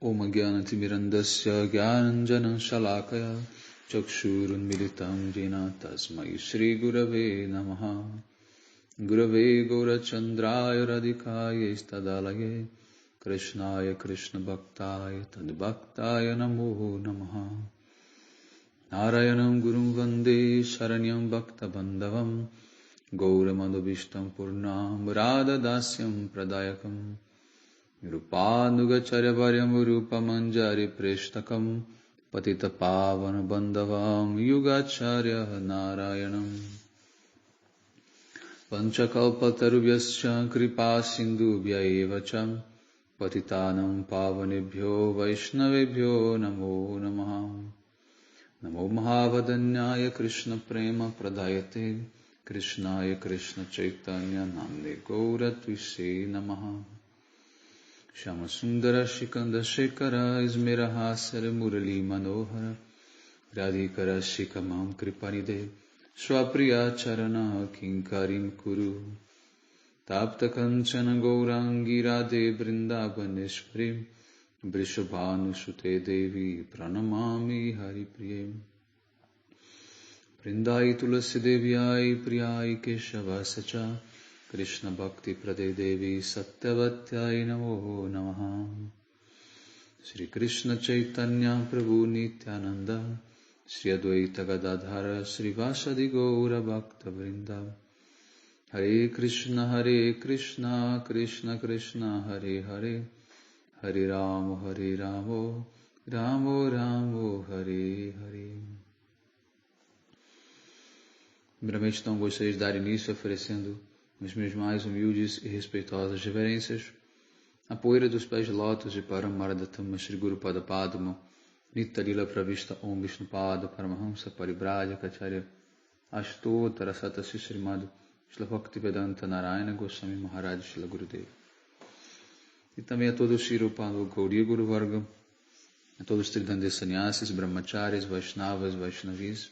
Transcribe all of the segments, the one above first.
Om Gyanatimirandasya Gyananjana Shalakaya Chakshurunmilitam Jena Tasmai Shri Gurave Namaha Gurave Gaurachandraya Radhikaya Istadalaye Krishnaya Krishna Bhaktaya Tadbhaktaya Namo Namaha Narayanam Gurum Vande Sharanyam Bhakta Bandhavam Gauramandobishtam Purnam Radha Dasyam Pradayakam Rupanugacharya Varyam Rupamanjari Preshtakam Patita Pavana Bandhavam Yugacharya Narayanam Panchakalpatarubhyascha Kripa Sindhubhya Evacham Patitanam Pavanebhyo Vaishnavebhyo Namo Namaha Namo Mahavadanyaya Krishna Prema Pradayate Krishnaya Krishna Chaitanya Namne Gauratvishe Namaha Shama Sundara Shikanda Shekara Ismerahasara Murali Manohara Radhikara Shikamam Kripanide Swapriya Charana Kinkarim Kuru Tapta Kanchana Gaurangi Radhe Vrindavaneshwarim Vrishabhanu Sute Devi Pranamami Hari Priye Vrindai Tulasi Devyai Priyai Keshava Sacha Krishna Bhakti Prade Devi Satyavatyai Namo Namaha Sri Krishna Chaitanya Prabhu Nityananda Sri Advaita Gadadhara Sri Vasadi Gaura Bhakta Vrinda Hare Krishna Krishna Krishna Hare Hare Hare Ramo Ramo Ramo Hare Hare. Primeiramente, então, gostaria de dar início oferecendo as minhas mais humildes e respeitosas reverências à poeira dos pés de lótus de Paramaradattama Shri Guru Pada Padma Nitalila Pravishta Om Vishnupada Paramahamsa Paribrajya Kacharya Ashtotara Satasi Srimad Shila Bhaktivedanta Narayana Goswami Maharaj Shila Gurudev. E também a todos os Shri Rupa Gauriya Guru Varga, a todos os Tridande Sannyasis, Brahmacharis, Vaishnavas, Vaishnavis,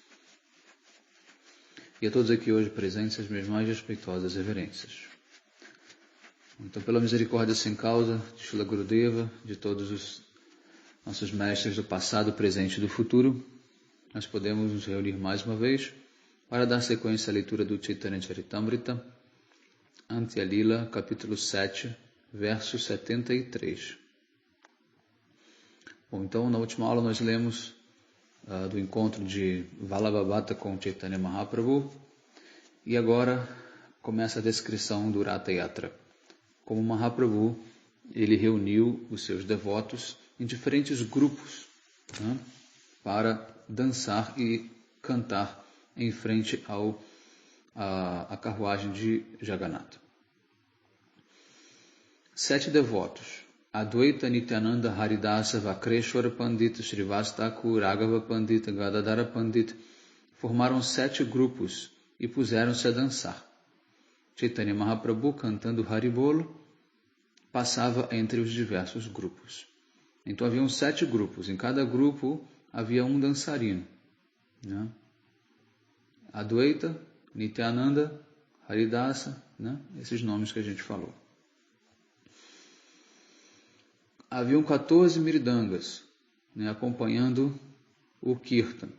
e a todos aqui hoje presentes as minhas mais respeitosas reverências. Então, pela misericórdia sem causa de Shila Gurudeva, de todos os nossos mestres do passado, presente e do futuro, nós podemos nos reunir mais uma vez para dar sequência à leitura do Chaitanya Charitamrita, Antya Lila, capítulo 7, verso 73. Bom, então, na última aula nós lemos do encontro de Vallabhavata com Chaitanya Mahaprabhu, e agora começa a descrição do Ratha Yatra. Como Mahaprabhu, ele reuniu os seus devotos em diferentes grupos, né, para dançar e cantar em frente à carruagem de Jagannatha. 7 devotos: Advaita Nityananda Haridasa Vakreshwara Pandita Srivasta Thakur Raghava Pandita Gadadhara Pandita formaram 7 grupos e puseram-se a dançar. Chaitanya Mahaprabhu, cantando Haribolo, passava entre os diversos grupos. Então haviam 7 grupos, em cada grupo havia um dançarino, né? Advaita, Nityananda, Haridasa, né? Esses nomes que a gente falou. Haviam 14 mridangas, né, acompanhando o Kirtan.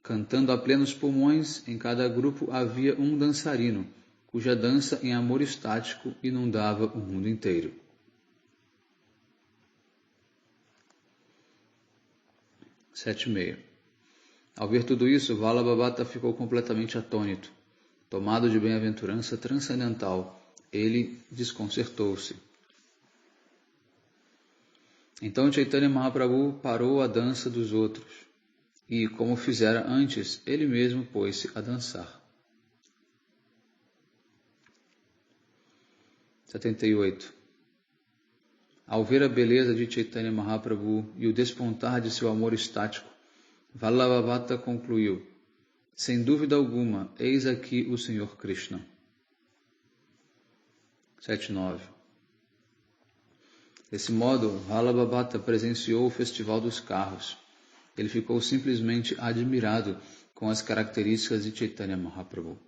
Cantando a plenos pulmões, em cada grupo havia um dançarino, cuja dança em amor estático inundava o mundo inteiro. 7:30. Ao ver tudo isso, Vallabhavata ficou completamente atônito. Tomado de bem-aventurança transcendental, ele desconcertou-se. Então Chaitanya Mahaprabhu parou a dança dos outros e, como fizera antes, ele mesmo pôs-se a dançar. 78. Ao ver a beleza de Chaitanya Mahaprabhu e o despontar de seu amor estático, Vallabhavata concluiu: sem dúvida alguma, eis aqui o Senhor Krishna. 7:9. Desse modo, Vallabhavata presenciou o festival dos carros. Ele ficou simplesmente admirado com as características de Chaitanya Mahaprabhu.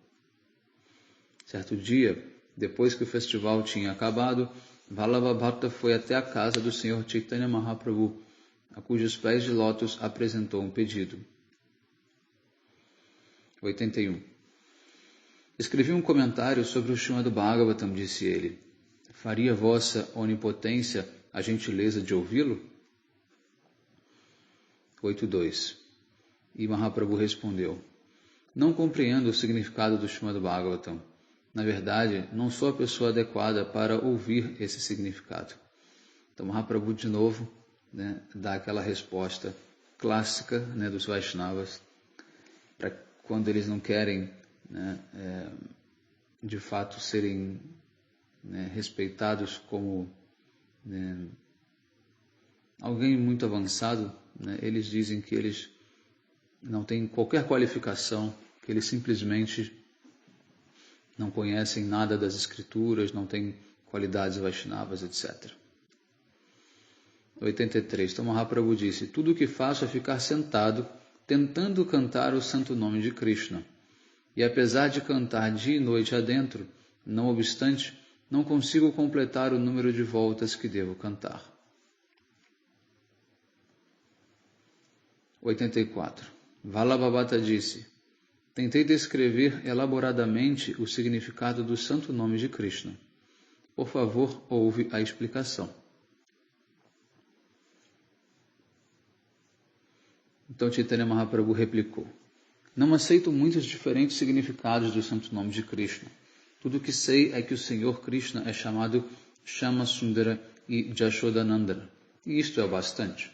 Certo dia, depois que o festival tinha acabado, Vallabha foi até a casa do Senhor Chaitanya Mahaprabhu, a cujos pés de lótus apresentou um pedido. 81. Escrevi um comentário sobre o Srimad Bhagavatam, disse ele. Faria vossa onipotência a gentileza de ouvi-lo? 8.2. E Mahaprabhu respondeu, não compreendo o significado do Srimad Bhagavatam. Na verdade, não sou a pessoa adequada para ouvir esse significado. Então Mahaprabhu de novo, dá aquela resposta clássica, dos Vaishnavas, para quando eles não querem de fato serem respeitados como alguém muito avançado, eles dizem que eles não têm qualquer qualificação, que eles simplesmente não conhecem nada das escrituras, não têm qualidades Vaishnavas, etc. 83. Então Mahaprabhu disse, tudo o que faço é ficar sentado, tentando cantar o santo nome de Krishna. E apesar de cantar dia e noite adentro, não obstante, não consigo completar o número de voltas que devo cantar. 84. Vallabha disse, tentei descrever elaboradamente o significado do santo nome de Krishna. Por favor, ouve a explicação. Então Chaitanya Mahaprabhu replicou, não aceito muitos diferentes significados do santo nome de Krishna. Tudo o que sei é que o Senhor Krishna é chamado Shama Sundara e Jashodanandana, e isto é o bastante.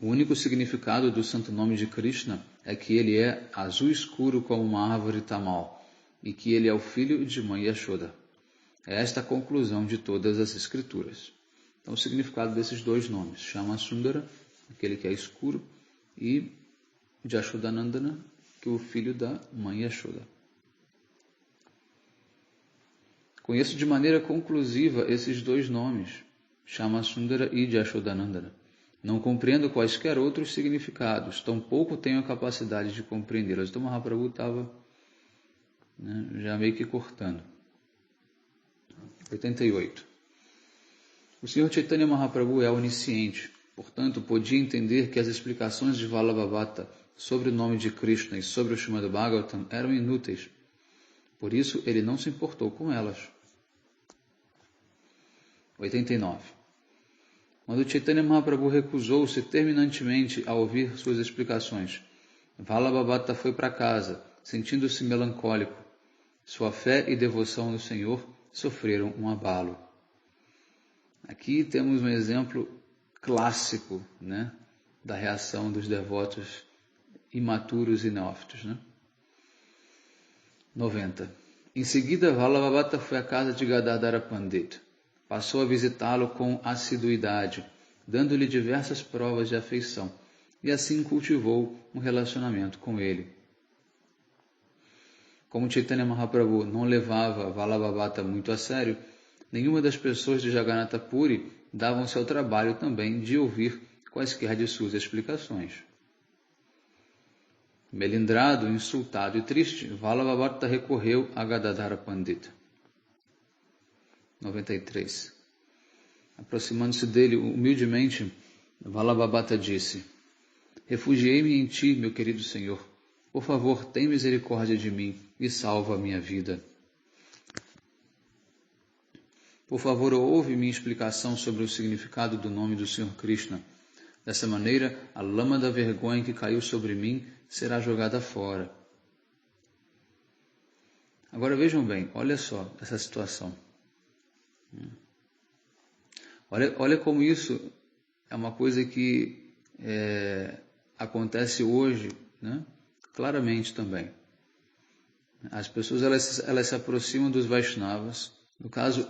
O único significado do santo nome de Krishna é que ele é azul escuro como uma árvore tamal, e que ele é o filho de mãe Yashoda. É esta a conclusão de todas as escrituras. Então o significado desses dois nomes, Shama Sundara, aquele que é escuro, e Jashodanandana, que é o filho da mãe Yashoda. Conheço de maneira conclusiva esses dois nomes, Shama Sundara e Jashodanandana. Não compreendo quaisquer outros significados, tampouco tenho a capacidade de compreendê-los. Então Mahaprabhu estava já meio que cortando. 88. O Senhor Chaitanya Mahaprabhu é onisciente, portanto podia entender que as explicações de Vallabha sobre o nome de Krishna e sobre o Srimad Bhagavatam eram inúteis. Por isso ele não se importou com elas. 89. Quando Chaitanya Mahaprabhu recusou-se terminantemente a ouvir suas explicações, Vallabha foi para casa, sentindo-se melancólico. Sua fé e devoção no Senhor sofreram um abalo. Aqui temos um exemplo clássico, da reação dos devotos imaturos e neófitos. 90. Em seguida, Vallabha foi à casa de Gadadhara Pandit. Passou a visitá-lo com assiduidade, dando-lhe diversas provas de afeição, e assim cultivou um relacionamento com ele. Como Chaitanya Mahaprabhu não levava Vallabha muito a sério, nenhuma das pessoas de Jagannatha Puri davam-se ao trabalho também de ouvir quaisquer de suas explicações. Melindrado, insultado e triste, Vallabha recorreu a Gadadhara Pandit. 93. Aproximando-se dele humildemente, Vallabha disse, refugiei-me em ti, meu querido Senhor. Por favor, tem misericórdia de mim e salva a minha vida. Por favor, ouve minha explicação sobre o significado do nome do Senhor Krishna. Dessa maneira, a lama da vergonha que caiu sobre mim será jogada fora. Agora vejam bem, olha só essa situação. Olha como isso é uma coisa que acontece hoje, claramente também. As pessoas elas se aproximam dos Vaishnavas. No caso,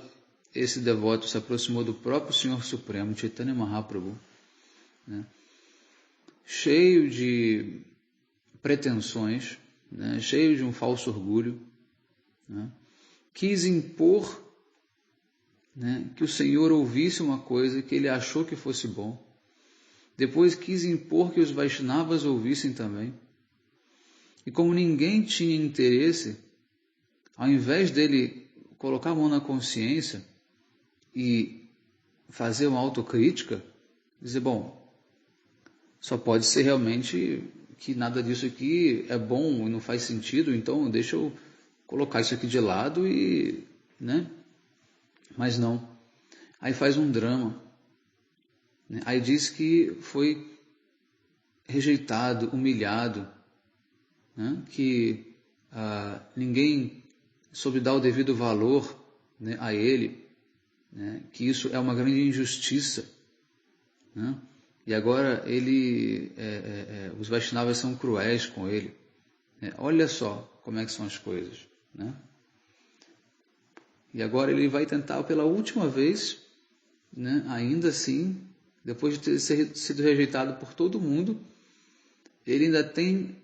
esse devoto se aproximou do próprio Senhor Supremo, Chaitanya Mahaprabhu, cheio de pretensões, cheio de um falso orgulho, quis impor que o Senhor ouvisse uma coisa que ele achou que fosse bom, depois quis impor que os Vaishnavas ouvissem também, e como ninguém tinha interesse, ao invés dele colocar a mão na consciência e fazer uma autocrítica, dizer, bom, só pode ser realmente que nada disso aqui é bom e não faz sentido, então deixa eu colocar isso aqui de lado e, né? Mas não. Aí faz um drama. Né? Aí diz que foi rejeitado, humilhado, né? Que ninguém soube dar o devido valor, né, a ele, né? Que isso é uma grande injustiça, né? E agora os Vaishnavas são cruéis com ele. Né? Olha só como é que são as coisas. Né? E agora ele vai tentar pela última vez, né, ainda assim, depois de ter sido rejeitado por todo mundo, ele ainda tem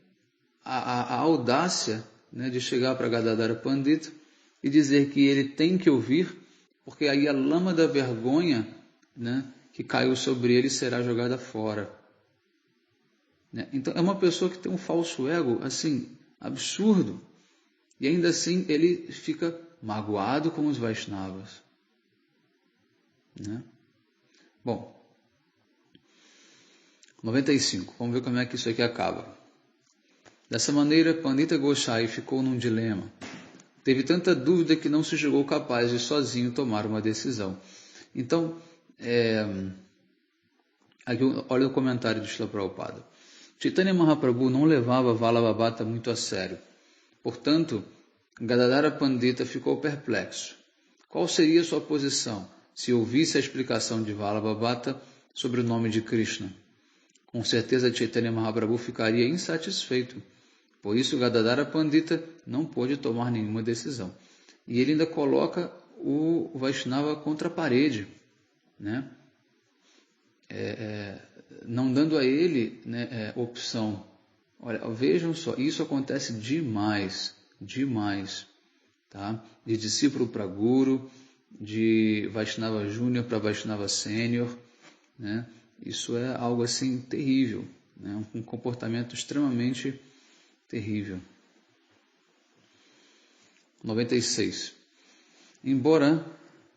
a audácia, né, de chegar para Gadadhara Pandita e dizer que ele tem que ouvir, porque aí a lama da vergonha, né, que caiu sobre ele será jogada fora. Né? Então é uma pessoa que tem um falso ego assim, absurdo, e ainda assim ele fica magoado com os Vaishnavas. Né? Bom, 95. Vamos ver como é que isso aqui acaba. Dessa maneira, Pandita Gosai ficou num dilema. Teve tanta dúvida que não se julgou capaz de sozinho tomar uma decisão. Então, aqui, olha o comentário de Srila Prabhupada. Chaitanya Mahaprabhu não levava Vallabhabhata muito a sério. Portanto, Gadadhara Pandita ficou perplexo. Qual seria sua posição se ouvisse a explicação de Vallabhabhata sobre o nome de Krishna? Com certeza Chaitanya Mahaprabhu ficaria insatisfeito. Por isso Gadadhara Pandita não pôde tomar nenhuma decisão. E ele ainda coloca o Vaishnava contra a parede, né? Não dando a ele, né, opção. Olha, vejam só, isso acontece demais, tá? De discípulo para guru, de Vaishnava Júnior para Vaishnava Sênior, né? Isso é algo assim terrível, né? Um comportamento extremamente terrível. 96. Embora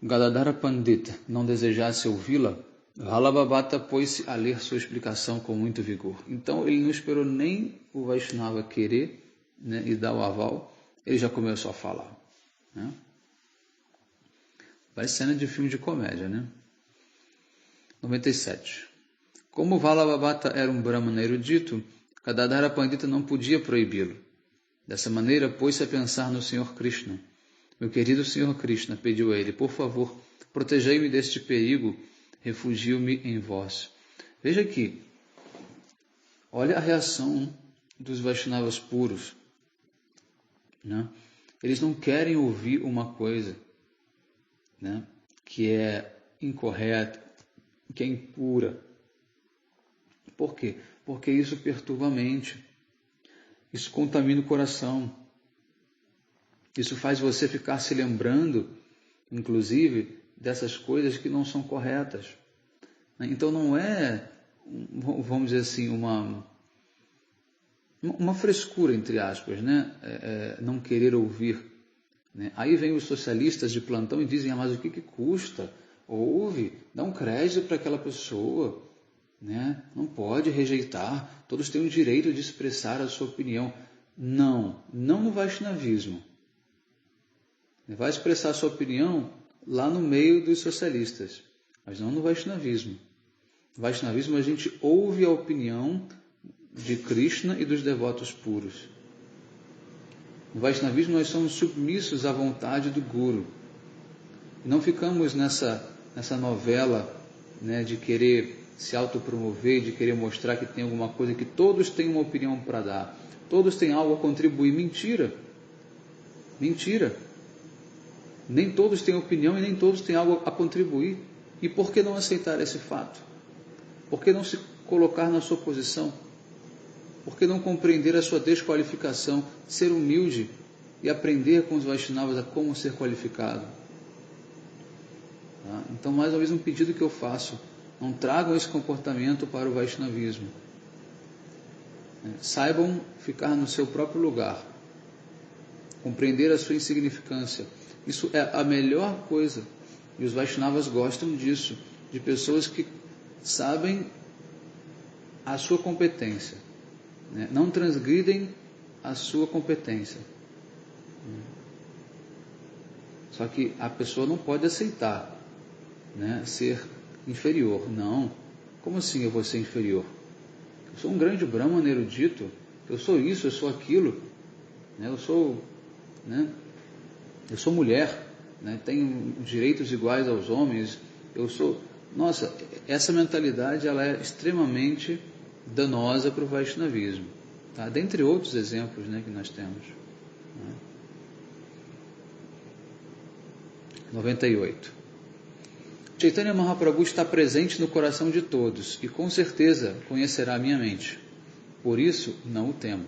Gadadhara Pandita não desejasse ouvi-la, Vallabhabhata pôs-se a ler sua explicação com muito vigor. Então ele não esperou nem o Vaishnava querer, né, e dar o aval, ele já começou a falar. Né? Parece cena de filme de comédia, né? 97. Como Vallabhabhata era um brahmana erudito, Gadadhara Pandita não podia proibi-lo. Dessa maneira, pôs-se a pensar no Senhor Krishna. Meu querido Senhor Krishna, pediu a ele, por favor, protegei-me deste perigo, refugio-me em vós. Veja aqui, olha a reação dos Vaishnavas puros. Né? Eles não querem ouvir uma coisa, né, que é incorreta, que é impura. Por quê? Porque isso perturba a mente, isso contamina o coração, isso faz você ficar se lembrando, inclusive, dessas coisas que não são corretas. Então não é, vamos dizer assim, uma frescura, entre aspas, né? Não querer ouvir. Né? Aí vem os socialistas de plantão e dizem, mas o que custa? Ouve, dá um crédito para aquela pessoa. Né? Não pode rejeitar, todos têm o direito de expressar a sua opinião. Não no Vaishnavismo. Vai expressar a sua opinião lá no meio dos socialistas, mas não no Vaishnavismo. No Vaishnavismo a gente ouve a opinião de Krishna e dos devotos puros. No Vaishnavismo nós somos submissos à vontade do Guru. E não ficamos nessa novela, né, de querer se autopromover, de querer mostrar que tem alguma coisa, que todos têm uma opinião para dar, todos têm algo a contribuir. Mentira! Nem todos têm opinião e nem todos têm algo a contribuir. E por que não aceitar esse fato? Por que não se colocar na sua posição? Por que não compreender a sua desqualificação, ser humilde e aprender com os Vaishnavas a como ser qualificado? Tá? Então, mais uma vez, um pedido que eu faço. Não tragam esse comportamento para o Vaishnavismo. Saibam ficar no seu próprio lugar. compreender a sua insignificância. Isso é a melhor coisa. E os Vaishnavas gostam disso, de pessoas que sabem a sua competência, né? Não transgridem a sua competência. Só que a pessoa não pode aceitar, né, ser inferior. Não. Como assim eu vou ser inferior? Eu sou um grande Brahman erudito, eu sou isso, eu sou aquilo, né? Eu sou mulher, né? Tenho direitos iguais aos homens, eu sou... Nossa, essa mentalidade ela é extremamente danosa para o Vaishnavismo, tá? Dentre outros exemplos, né, que nós temos. Né? 98. Chaitanya Mahaprabhu está presente no coração de todos e com certeza conhecerá a minha mente. Por isso, não o temo.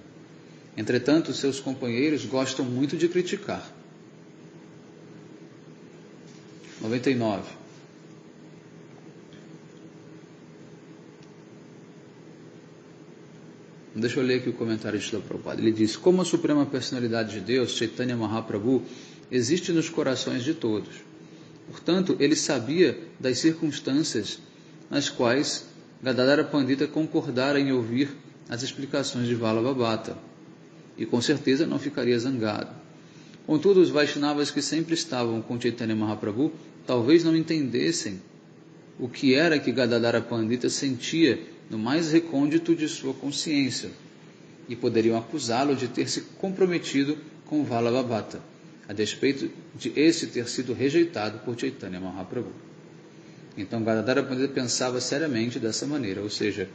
Entretanto, seus companheiros gostam muito de criticar. 99. Deixa eu ler aqui o comentário de Srila Prabhupada. Ele diz: como a Suprema Personalidade de Deus, Chaitanya Mahaprabhu, existe nos corações de todos. Portanto, ele sabia das circunstâncias nas quais Gadadhara Pandita concordara em ouvir as explicações de Vallabhabhata, e com certeza não ficaria zangado. Contudo, os Vaishnavas que sempre estavam com Chaitanya Mahaprabhu talvez não entendessem o que era que Gadadhara Pandita sentia no mais recôndito de sua consciência, e poderiam acusá-lo de ter se comprometido com Vallabhabhata, a despeito de esse ter sido rejeitado por Chaitanya Mahaprabhu. Então Gadadhara Pandita pensava seriamente dessa maneira, ou seja,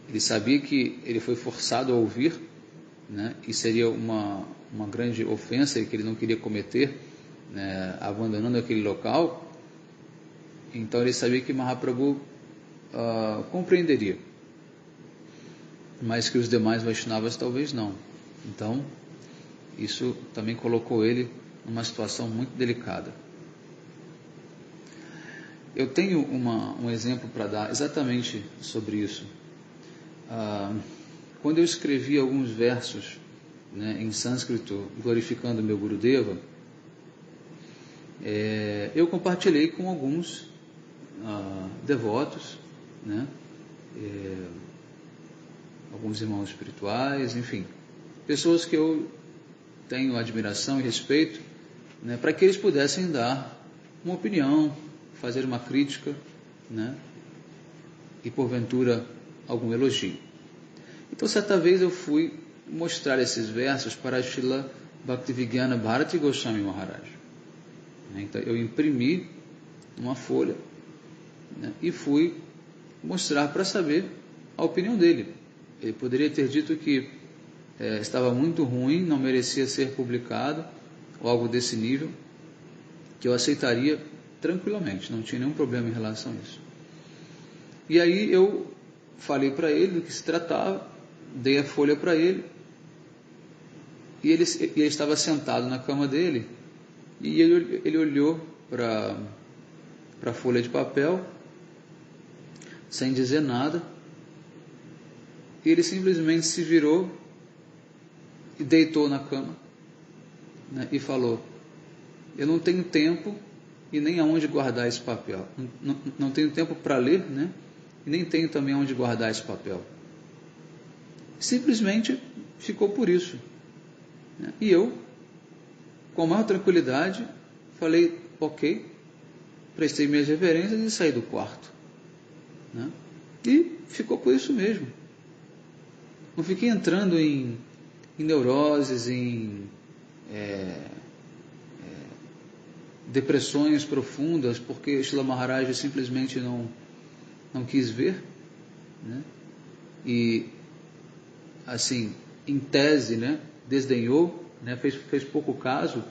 ele sabia que ele foi forçado a ouvir, né, e seria uma grande ofensa que ele não queria cometer, né, abandonando aquele local. Então ele sabia que Mahaprabhu compreenderia, mas que os demais Vaishnavas talvez não. Então isso também colocou ele numa situação muito delicada. Eu tenho um exemplo para dar exatamente sobre isso. Quando eu escrevi alguns versos, né, em sânscrito glorificando meu Gurudeva, eu compartilhei com alguns devotos, né, alguns irmãos espirituais, enfim, pessoas que eu tenho admiração e respeito, né, para que eles pudessem dar uma opinião, fazer uma crítica, né, e porventura algum elogio. Então certa vez eu fui mostrar esses versos para Srila Bhaktivedanta Bharati Goswami Maharaj. Então eu imprimi uma folha, né, e fui mostrar para saber a opinião dele. Ele poderia ter dito que estava muito ruim, não merecia ser publicado, ou algo desse nível, que eu aceitaria tranquilamente, não tinha nenhum problema em relação a isso. E aí eu falei para ele do que se tratava, dei a folha para ele, e ele estava sentado na cama dele, e ele olhou para a folha de papel, sem dizer nada, e ele simplesmente se virou e deitou na cama, né, e falou: eu não tenho tempo e nem aonde guardar esse papel. Não tenho tempo para ler, né, e nem tenho também aonde guardar esse papel. Simplesmente ficou por isso, né? E eu, com a maior tranquilidade, falei: ok, prestei minhas reverências e saí do quarto, né? E ficou por isso mesmo. Não fiquei entrando em neuroses, em depressões profundas, porque Srila Maharaj simplesmente não quis ver, né? E assim, em tese, né, desdenhou, né, fez pouco caso,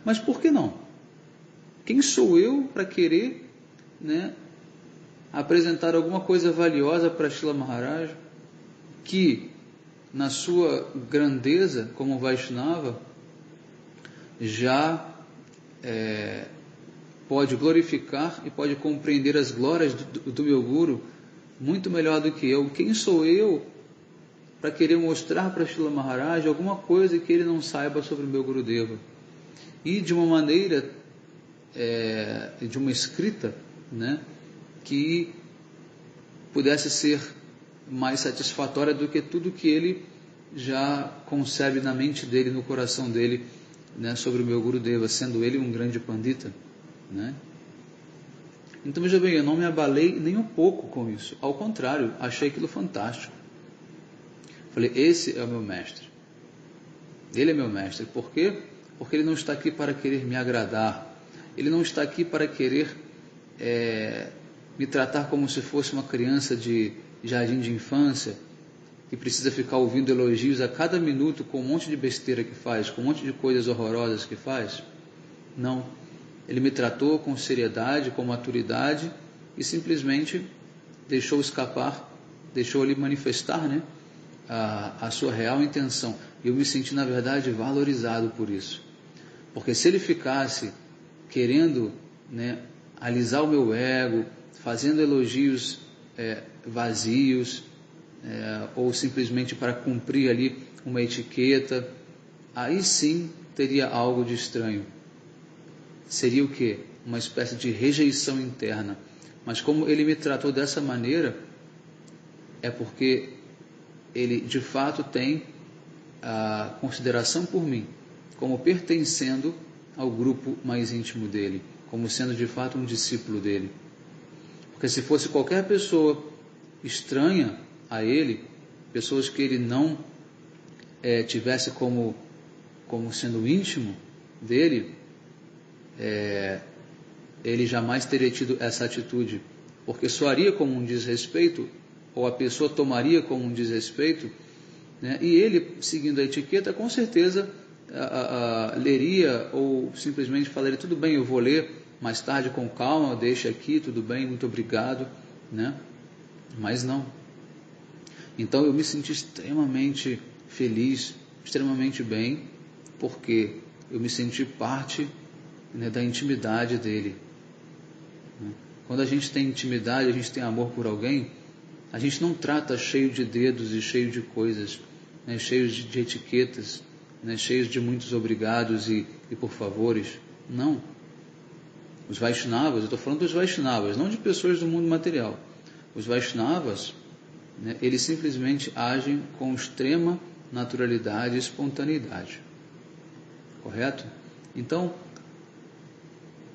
mas por que não? Quem sou eu para querer, né, apresentar alguma coisa valiosa para Srila Maharaj, que na sua grandeza como Vaishnava já pode glorificar e pode compreender as glórias do meu Guru muito melhor do que eu? Quem sou eu para querer mostrar para Srila Maharaj alguma coisa que ele não saiba sobre o meu Gurudeva. E de uma maneira, de uma escrita, né, que pudesse ser mais satisfatória do que tudo que ele já concebe na mente dele, no coração dele, né, sobre o meu Gurudeva, sendo ele um grande pandita, né? Então, veja bem, eu não me abalei nem um pouco com isso. Ao contrário, achei aquilo fantástico. Falei, esse é o meu mestre. Ele é meu mestre. Por quê? Porque ele não está aqui para querer me agradar. Ele não está aqui para querer me tratar como se fosse uma criança de jardim de infância, que precisa ficar ouvindo elogios a cada minuto com um monte de besteira que faz, com um monte de coisas horrorosas que faz. Não. Ele me tratou com seriedade, com maturidade e simplesmente deixou escapar, deixou ali manifestar, né, a sua real intenção. E eu me senti, na verdade, valorizado por isso. Porque se ele ficasse querendo, né, alisar o meu ego, fazendo elogios vazios, ou simplesmente para cumprir ali uma etiqueta, aí sim teria algo de estranho. Seria o quê? Uma espécie de rejeição interna. Mas como ele me tratou dessa maneira, é porque ele de fato tem a consideração por mim, como pertencendo ao grupo mais íntimo dele, como sendo de fato um discípulo dele. Porque se fosse qualquer pessoa estranha a ele, pessoas que ele não tivesse como sendo íntimo dele, ele jamais teria tido essa atitude, porque soaria como um desrespeito, ou a pessoa tomaria como um desrespeito, né? E ele, seguindo a etiqueta, com certeza leria ou simplesmente falaria, tudo bem, eu vou ler mais tarde com calma, deixa aqui, tudo bem, muito obrigado, né? Mas não. Então eu me senti extremamente feliz, extremamente bem, porque eu me senti parte, né, da intimidade dele. Quando a gente tem intimidade, a gente tem amor por alguém, a gente não trata cheio de dedos e cheio de coisas, né, cheios de etiquetas, né, cheios de muitos obrigados e por favores. Não. Os Vaishnavas, eu estou falando dos Vaishnavas, não de pessoas do mundo material. Os Vaishnavas, né, eles simplesmente agem com extrema naturalidade e espontaneidade. Correto? Então,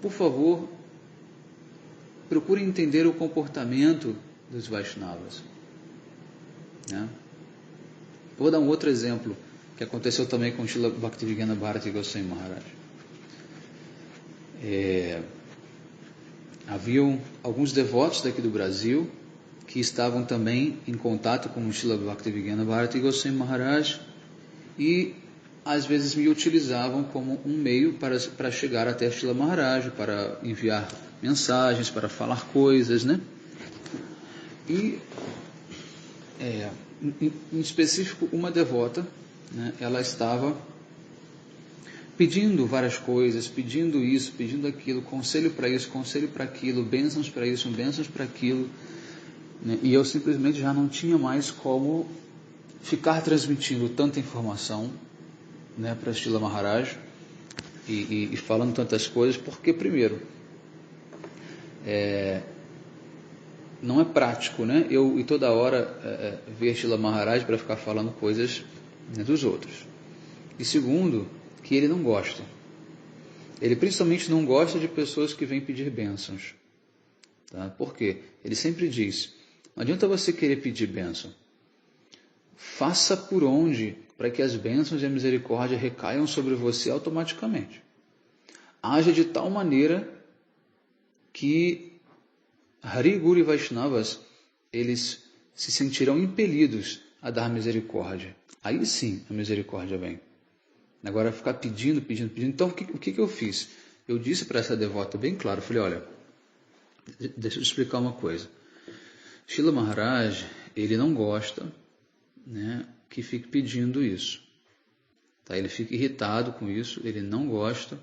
por favor, procure entender o comportamento dos Vaishnavas, né? Vou dar um outro exemplo que aconteceu também com Srila Bhaktivedanta Bharati Goswami Maharaj. Haviam alguns devotos daqui do Brasil que estavam também em contato com o Srila Bhaktivedanta Bharati Goswami Maharaj e às vezes me utilizavam como um meio para chegar até Srila Maharaj, para enviar mensagens, para falar coisas, né? E em específico uma devota, né, ela estava pedindo várias coisas, pedindo isso, pedindo aquilo, conselho para isso, conselho para aquilo, bênçãos para isso, bênçãos para aquilo, né, e eu simplesmente já não tinha mais como ficar transmitindo tanta informação, né, para Srila Maharaj e falando tantas coisas, porque primeiro não é prático, né, eu e toda hora ver Srila Maharaj para ficar falando coisas, né, dos outros. E segundo, que ele não gosta. Ele principalmente não gosta de pessoas que vêm pedir bênçãos. Tá? Por quê? Ele sempre diz, não adianta você querer pedir bênção. Faça por onde para que as bênçãos e a misericórdia recaiam sobre você automaticamente. Haja de tal maneira que Hari, Guru e Vaishnavas, eles se sentirão impelidos a dar misericórdia. Aí sim a misericórdia vem. Agora ficar pedindo. Então o que eu fiz? Eu disse para essa devota bem claro, falei, olha, deixa eu te explicar uma coisa. Srila Maharaj, ele não gosta, né, que fique pedindo isso. Tá? Ele fica irritado com isso, ele não gosta,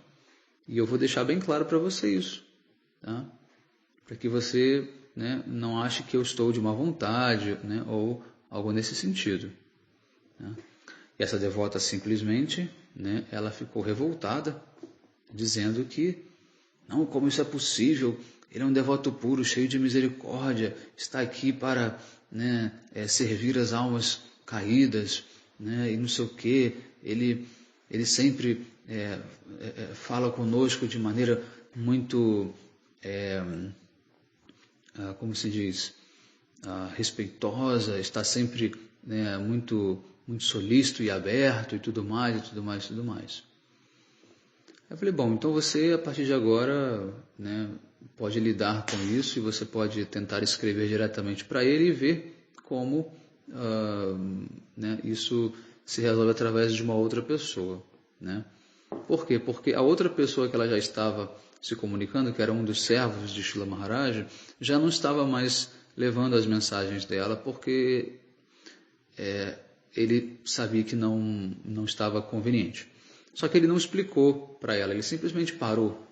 e eu vou deixar bem claro para você isso. Tá? Para que você, né, não ache que eu estou de má vontade, né, ou algo nesse sentido. né? E essa devota simplesmente, né, ela ficou revoltada, dizendo que, não, como isso é possível? Ele é um devoto puro, cheio de misericórdia, está aqui para, né, servir as almas caídas, né, e não sei o quê. Ele sempre fala conosco de maneira muito, como se diz, respeitosa, está sempre, né, muito solícito e aberto e tudo mais, e tudo mais, e tudo mais. Eu falei, bom, então você, a partir de agora, né, pode lidar com isso e você pode tentar escrever diretamente para ele e ver como né, isso se resolve através de uma outra pessoa, né? Por quê? Porque a outra pessoa que ela já estava se comunicando, que era um dos servos de Srila Maharaj, já não estava mais levando as mensagens dela, porque ele sabia que não estava conveniente. Só que ele não explicou para ela, ele simplesmente parou,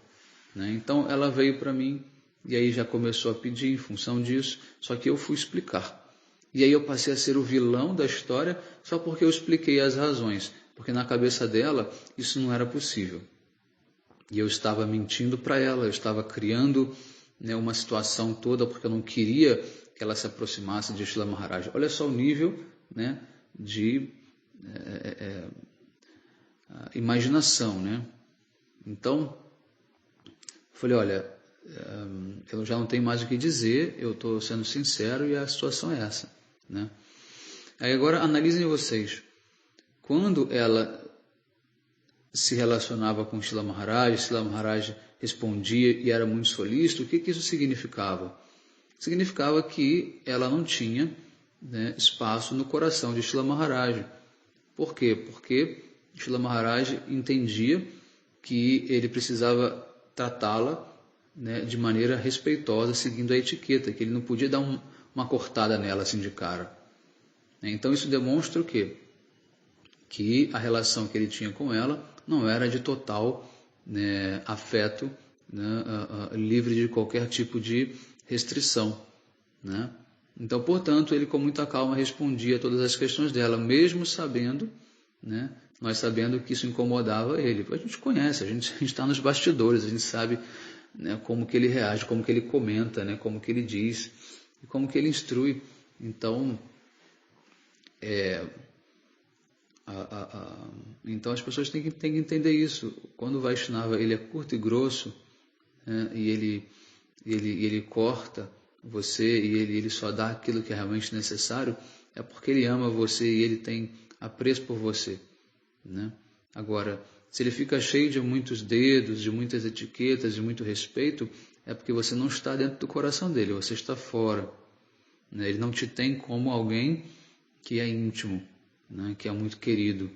né? Então ela veio para mim e aí já começou a pedir em função disso, só que eu fui explicar. E aí eu passei a ser o vilão da história só porque eu expliquei as razões, porque na cabeça dela isso não era possível. E eu estava mentindo para ela, eu estava criando, né, uma situação toda porque eu não queria que ela se aproximasse de Srila Maharaj. Olha só o nível, né, de imaginação, né? Então, eu falei, olha, eu já não tenho mais o que dizer, eu estou sendo sincero e a situação é essa, né? Aí agora analisem vocês, quando ela se relacionava com Srila Maharaj respondia e era muito solícito, o que isso significava? Significava que ela não tinha, né, espaço no coração de Srila Maharaj. Por quê? Porque Srila Maharaj entendia que ele precisava tratá-la, né, de maneira respeitosa, seguindo a etiqueta, que ele não podia dar uma cortada nela assim de cara. Então isso demonstra o quê? Que a relação que ele tinha com ela não era de total, né, afeto, né, livre de qualquer tipo de restrição, né? Então, portanto, ele com muita calma respondia a todas as questões dela, mesmo sabendo, né, nós sabendo que isso incomodava ele. A gente conhece, a gente está nos bastidores, a gente sabe, né, como que ele reage, como que ele comenta, né, como que ele diz, e como que ele instrui. Então, então as pessoas têm que entender isso. Quando o Vaishnava ele é curto e grosso, né, e ele corta você e ele só dá aquilo que é realmente necessário, é porque ele ama você e ele tem apreço por você, né? Agora, se ele fica cheio de muitos dedos, de muitas etiquetas, de muito respeito, é porque você não está dentro do coração dele, você está fora, né? Ele não te tem como alguém que é íntimo, né? Que é muito querido,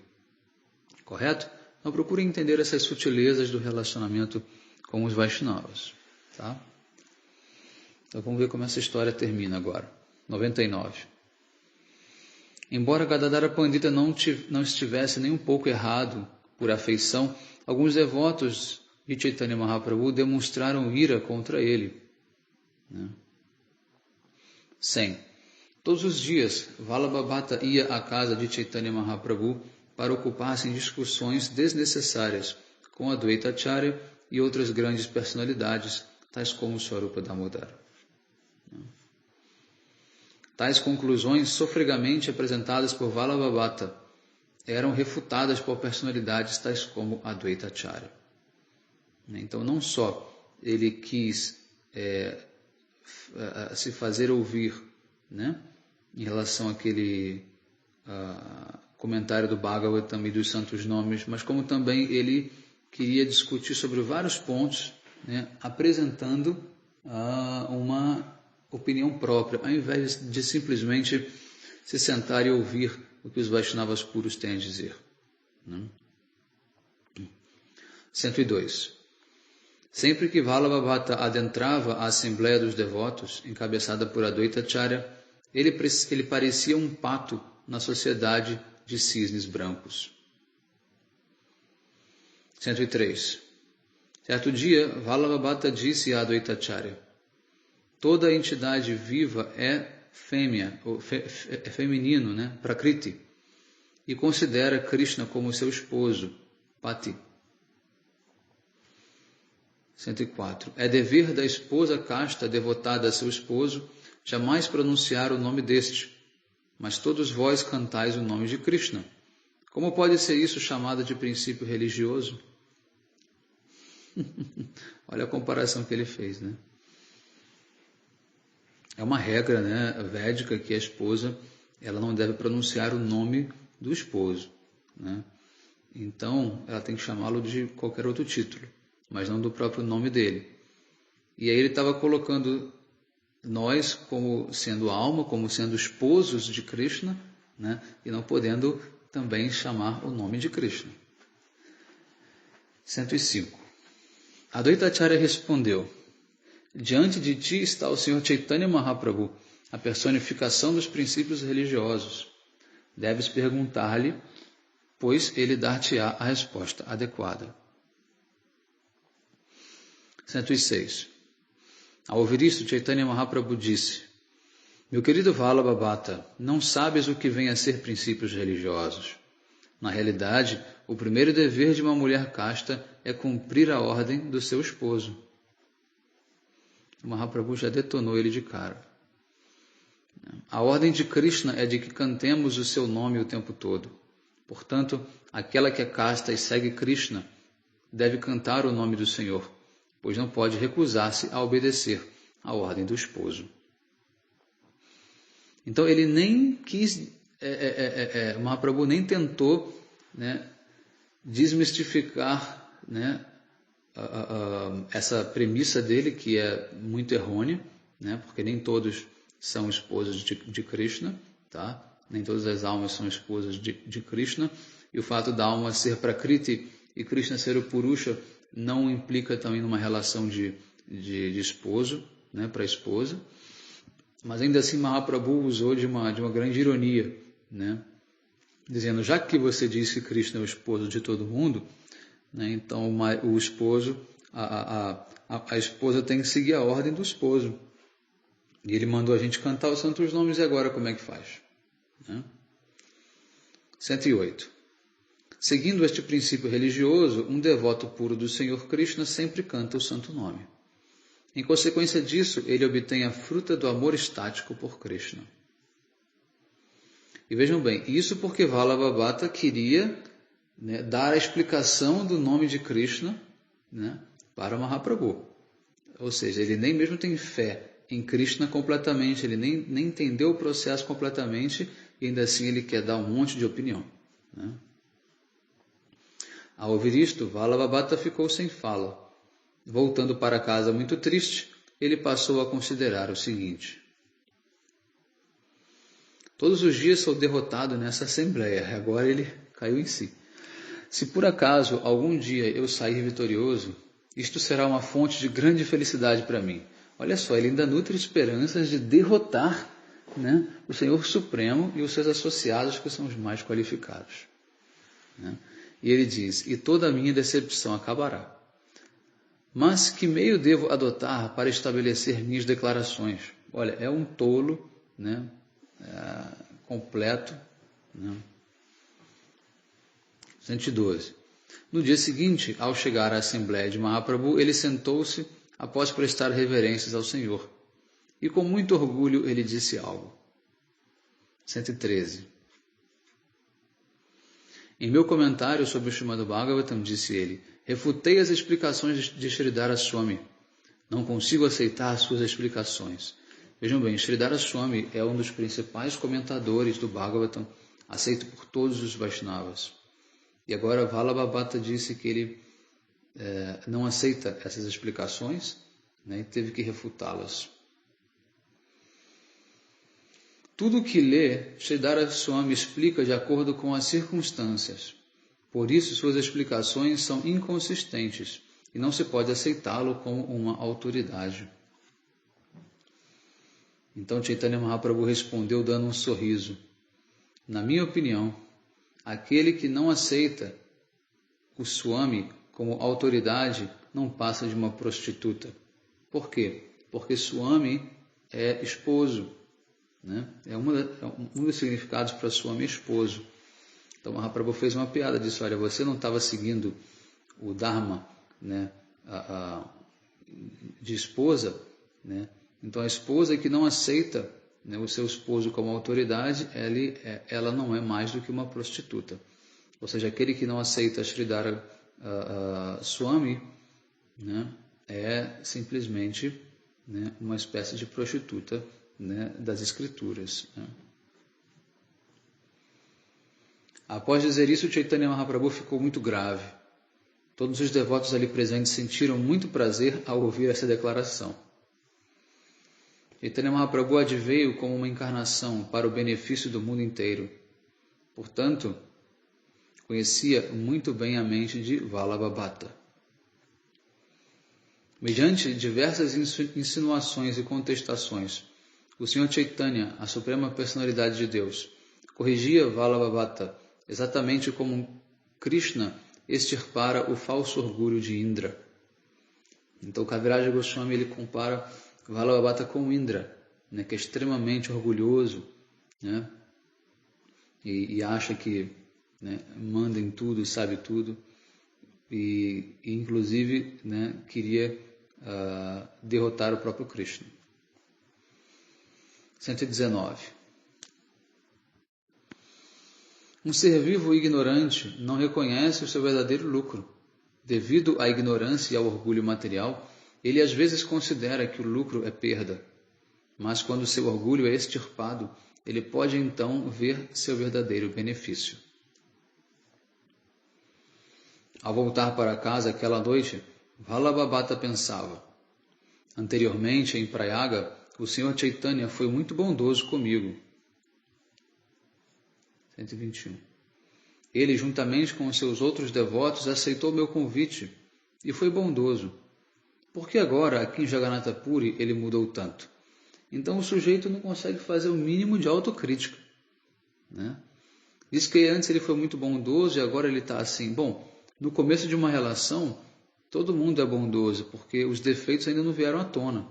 correto? Então procure entender essas sutilezas do relacionamento com os Vaishnavas, tá? Então vamos ver como essa história termina agora. 99. Embora Gadadhara Pandita não estivesse nem um pouco errado por afeição, alguns devotos de Chaitanya Mahaprabhu demonstraram ira contra ele, né? 100. Todos os dias, Vallabhabhata ia à casa de Chaitanya Mahaprabhu para ocupar-se em discussões desnecessárias com Advaita Acharya e outras grandes personalidades, tais como Swarupa Damodara. Tais conclusões, sofregamente apresentadas por Vallabhabhata, eram refutadas por personalidades tais como Advaita Acharya. Então, não só ele quis se fazer ouvir, né, em relação àquele comentário do Bhagavatam e dos santos nomes, mas como também ele queria discutir sobre vários pontos, né, apresentando uma opinião própria, ao invés de simplesmente se sentar e ouvir o que os Vaishnavas puros têm a dizer, né? 102. Sempre que Vallabhabhata adentrava a Assembleia dos Devotos, encabeçada por Advaita Acharya, ele parecia um pato na sociedade de cisnes brancos. 103. Certo dia, Vallabhabhata disse a Advaita Acharya: toda entidade viva é fêmea, é feminino, né? Prakriti. e considera Krishna como seu esposo, Pati. 104. É dever da esposa casta devotada a seu esposo jamais pronunciar o nome deste, mas todos vós cantais o nome de Krishna. Como pode ser isso chamado de princípio religioso? Olha a comparação que ele fez, né? É uma regra, né, védica que a esposa ela não deve pronunciar o nome do esposo, né? Então, ela tem que chamá-lo de qualquer outro título, mas não do próprio nome dele. E aí ele estava colocando nós como sendo alma, como sendo esposos de Krishna, né? E não podendo também chamar o nome de Krishna. 105. Advaita Acharya respondeu: diante de ti está o Senhor Chaitanya Mahaprabhu, a personificação dos princípios religiosos. Deves perguntar-lhe, pois ele dar-te-á a resposta adequada. 106. Ao ouvir isto, Chaitanya Mahaprabhu disse: meu querido Vallabha, não sabes o que vem a ser princípios religiosos. Na realidade, o primeiro dever de uma mulher casta é cumprir a ordem do seu esposo. O Mahaprabhu já detonou ele de cara. A ordem de Krishna é de que cantemos o seu nome o tempo todo. Portanto, aquela que é casta e segue Krishna deve cantar o nome do Senhor, pois não pode recusar-se a obedecer à ordem do esposo. Então ele nem quis, o Mahaprabhu nem tentou, né, desmistificar, né, essa premissa dele, que é muito errônea, né, porque nem todos são esposas de Krishna, tá? Nem todas as almas são esposas de Krishna, e o fato da alma ser Prakriti e Krishna ser o Purusha não implica também numa relação de esposo, né, para esposa. Mas ainda assim Mahaprabhu usou de uma grande ironia, né? Dizendo, já que você diz que Krishna é o esposo de todo mundo, né, então o esposo, a esposa tem que seguir a ordem do esposo. E ele mandou a gente cantar os santos nomes, e agora como é que faz? Né? 108. Seguindo este princípio religioso, um devoto puro do Senhor Krishna sempre canta o santo nome. Em consequência disso, ele obtém a fruta do amor estático por Krishna. E vejam bem, isso porque Vallabha queria, né, dar a explicação do nome de Krishna, né, para Mahaprabhu. Ou seja, ele nem mesmo tem fé em Krishna completamente, ele nem entendeu o processo completamente, e ainda assim ele quer dar um monte de opinião. Né? Ao ouvir isto, Vallabha ficou sem fala. Voltando para casa muito triste, ele passou a considerar o seguinte: todos os dias sou derrotado nessa assembleia. Agora ele caiu em si. Se por acaso algum dia eu sair vitorioso, isto será uma fonte de grande felicidade para mim. Olha só, ele ainda nutre esperanças de derrotar, né, o Senhor Supremo e os seus associados, que são os mais qualificados. Né? E ele diz, e toda a minha decepção acabará. Mas que meio devo adotar para estabelecer minhas declarações? Olha, é um tolo, né, completo. Né? 112. No dia seguinte, ao chegar à Assembleia de Mahaprabhu, ele sentou-se após prestar reverências ao Senhor. E com muito orgulho ele disse algo. 113. Em meu comentário sobre o Srimad Bhagavatam, disse ele, refutei as explicações de Sridhara Swami. Não consigo aceitar suas explicações. Vejam bem, Sridhara Swami é um dos principais comentadores do Bhagavatam, aceito por todos os Vaishnavas. E agora Vallabha disse que ele não aceita essas explicações, né, e teve que refutá-las. Tudo o que lê, Sridhara Swami explica de acordo com as circunstâncias. Por isso, suas explicações são inconsistentes e não se pode aceitá-lo como uma autoridade. Então Chaitanya Mahaprabhu respondeu dando um sorriso. Na minha opinião, aquele que não aceita o Swami como autoridade não passa de uma prostituta. Por quê? Porque Swami é esposo. Né? Um dos significados para Swami é esposo. Então Mahaprabhu fez uma piada, disse, olha, você não estava seguindo o Dharma, né, de esposa, né? Então a esposa que não aceita, né, o seu esposo como autoridade, ela não é mais do que uma prostituta. Ou seja, aquele que não aceita Sridhara Swami, né, é simplesmente, né, uma espécie de prostituta, né, das escrituras, né? Após dizer isso, Chaitanya Mahaprabhu ficou muito grave. Todos os devotos ali presentes sentiram muito prazer ao ouvir essa declaração. Chaitanya Mahaprabhu adveio como uma encarnação para o benefício do mundo inteiro. Portanto, conhecia muito bem a mente de Vallabha. Mediante diversas insinuações e contestações, o Senhor Chaitanya, a Suprema Personalidade de Deus, corrigia Vallabha exatamente como Krishna extirpara o falso orgulho de Indra. Então, Kaviraja Goswami ele compara Vallabha com Indra, né, que é extremamente orgulhoso, né, e acha que, né, manda em tudo, sabe tudo, e inclusive, né, queria derrotar o próprio Krishna. 119. Um ser vivo ignorante não reconhece o seu verdadeiro lucro. Devido à ignorância e ao orgulho material, ele às vezes considera que o lucro é perda. Mas quando seu orgulho é extirpado, ele pode então ver seu verdadeiro benefício. Ao voltar para casa aquela noite, Vallabha pensava: anteriormente, em Prayaga, o Senhor Chaitanya foi muito bondoso comigo. 121. Ele, juntamente com os seus outros devotos, aceitou meu convite e foi bondoso. Por que agora, aqui em Jagannatha Puri, ele mudou tanto? Então o sujeito não consegue fazer o mínimo de autocrítica, né? Diz que antes ele foi muito bondoso e agora ele está assim. Bom, no começo de uma relação, todo mundo é bondoso, porque os defeitos ainda não vieram à tona,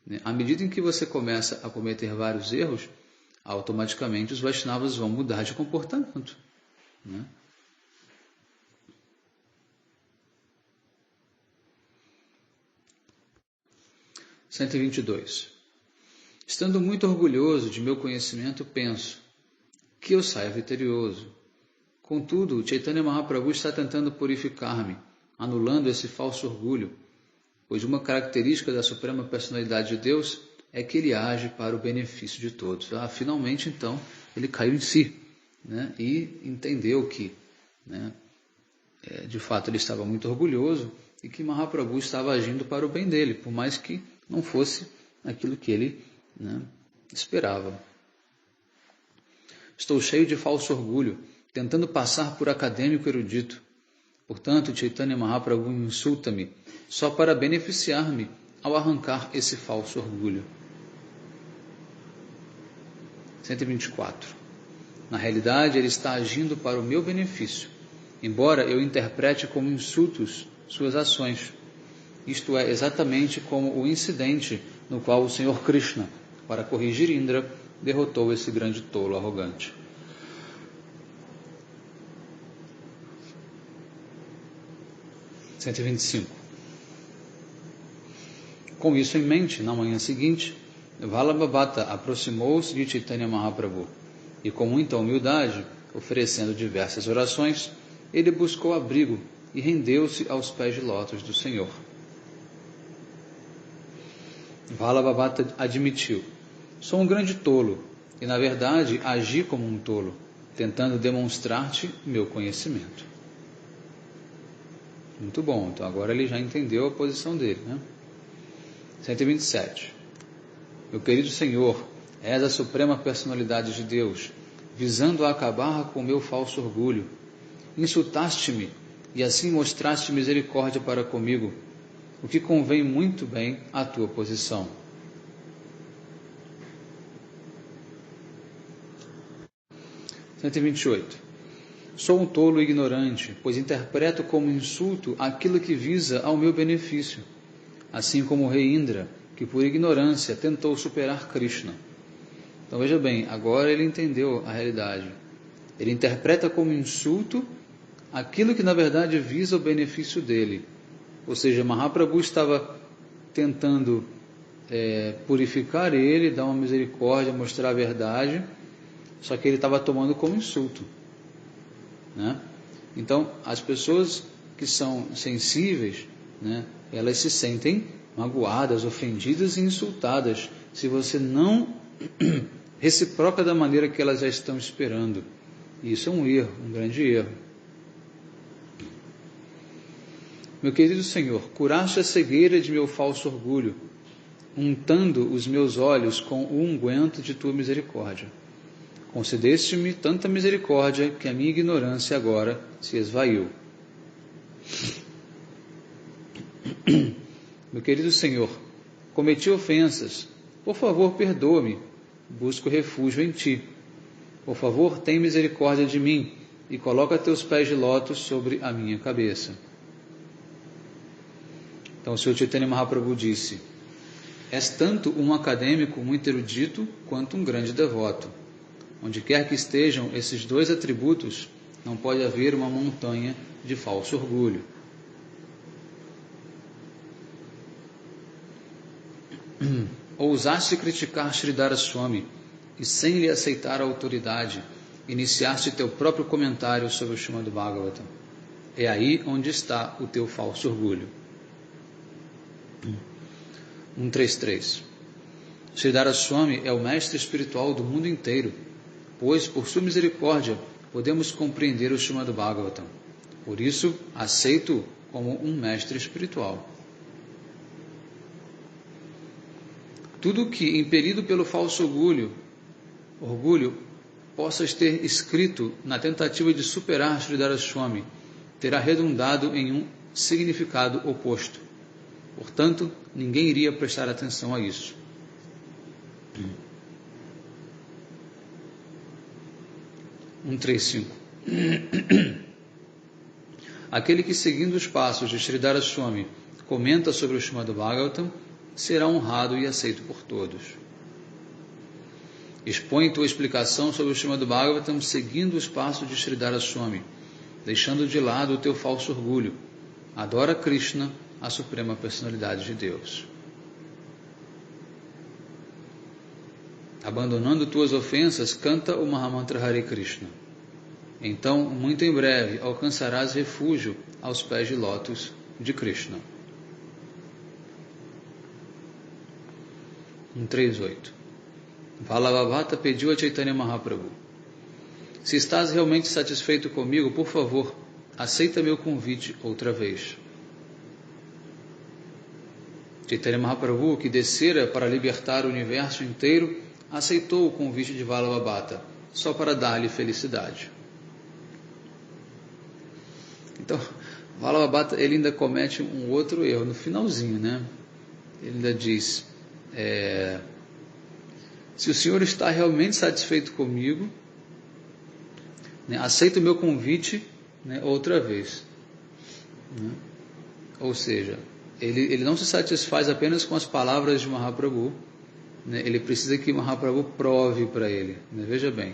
né? À medida em que você começa a cometer vários erros, automaticamente os Vaishnavas vão mudar de comportamento, né? – 122. Estando muito orgulhoso de meu conhecimento, penso que eu saia vitorioso. Contudo, Chaitanya Mahaprabhu está tentando purificar-me, anulando esse falso orgulho, pois uma característica da Suprema Personalidade de Deus é que ele age para o benefício de todos. Finalmente, então, ele caiu em si, né, e entendeu que, né, de fato ele estava muito orgulhoso e que Mahaprabhu estava agindo para o bem dele, por mais que não fosse aquilo que ele, né, esperava. Estou cheio de falso orgulho, tentando passar por acadêmico erudito. Portanto, Chaitanya Mahaprabhu insulta-me só para beneficiar-me ao arrancar esse falso orgulho. 124. Na realidade, ele está agindo para o meu benefício, embora eu interprete como insultos suas ações. Isto é exatamente como o incidente no qual o Senhor Krishna, para corrigir Indra, derrotou esse grande tolo arrogante. – 125. Com isso em mente, na manhã seguinte, Vallabha aproximou-se de Chaitanya Mahaprabhu e, com muita humildade, oferecendo diversas orações, ele buscou abrigo e rendeu-se aos pés de lótus do Senhor. Vallabha admitiu: sou um grande tolo e, na verdade, agi como um tolo, tentando demonstrar-te meu conhecimento. Muito bom, então agora ele já entendeu a posição dele, né? 127. Meu querido Senhor, és a Suprema Personalidade de Deus, visando a acabar com o meu falso orgulho. Insultaste-me e assim mostraste misericórdia para comigo, o que convém muito bem à tua posição. 128. Sou um tolo e ignorante, pois interpreto como insulto aquilo que visa ao meu benefício, assim como o rei Indra, que por ignorância tentou superar Krishna. Então veja bem, agora ele entendeu a realidade. Ele interpreta como insulto aquilo que na verdade visa o benefício dele. Ou seja, Mahaprabhu estava tentando purificar ele, dar uma misericórdia, mostrar a verdade, só que ele estava tomando como insulto, né? Então, as pessoas que são sensíveis, né, elas se sentem magoadas, ofendidas e insultadas se você não reciproca da maneira que elas já estão esperando. E isso é um erro, um grande erro. Meu querido Senhor, curaste a cegueira de meu falso orgulho, untando os meus olhos com o unguento de tua misericórdia. Concedeste-me tanta misericórdia que a minha ignorância agora se esvaiu. Meu querido Senhor, cometi ofensas. Por favor, perdoa-me. Busco refúgio em Ti. Por favor, tem misericórdia de mim e coloca teus pés de lótus sobre a minha cabeça. Então o Sr. Chaitanya Mahaprabhu disse: és tanto um acadêmico, muito erudito, quanto um grande devoto. Onde quer que estejam esses dois atributos, não pode haver uma montanha de falso orgulho. Ousaste criticar Sridhara Swami e, sem lhe aceitar a autoridade, iniciaste teu próprio comentário sobre o Srimad Bhagavatam. É aí onde está o teu falso orgulho. 133. Sridhara Swami é o mestre espiritual do mundo inteiro, pois, por sua misericórdia, podemos compreender o Srimad Bhagavatam. Por isso, aceito-o como um mestre espiritual. Tudo que, impelido pelo falso orgulho, possas ter escrito na tentativa de superar Sridhara Swami, terá redundado em um significado oposto. Portanto, ninguém iria prestar atenção a isso. Um 135. Aquele que, seguindo os passos de Sridhara Swami, comenta sobre o Srimad Bhagavatam, será honrado e aceito por todos. Expõe tua explicação sobre o Srimad Bhagavatam seguindo os passos de Sridhara Swami, deixando de lado o teu falso orgulho. Adora Krishna, a suprema personalidade de Deus. Abandonando tuas ofensas, canta o Mahamantra Hare Krishna. Então, muito em breve, alcançarás refúgio aos pés de lótus de Krishna. 138. Vallabhavata pediu a Chaitanya Mahaprabhu: se estás realmente satisfeito comigo, por favor, aceita meu convite outra vez. Chaitanya Mahaprabhu, que descera para libertar o universo inteiro, aceitou o convite de Vallabhavata, só para dar-lhe felicidade. Então, Vallabhavata, ele ainda comete um outro erro no finalzinho, né? Ele ainda diz: se o senhor está realmente satisfeito comigo, né, aceita o meu convite, né, outra vez. Né? Ou seja, ele não se satisfaz apenas com as palavras de Mahaprabhu, né? Ele precisa que Mahaprabhu prove para ele, né? Veja bem,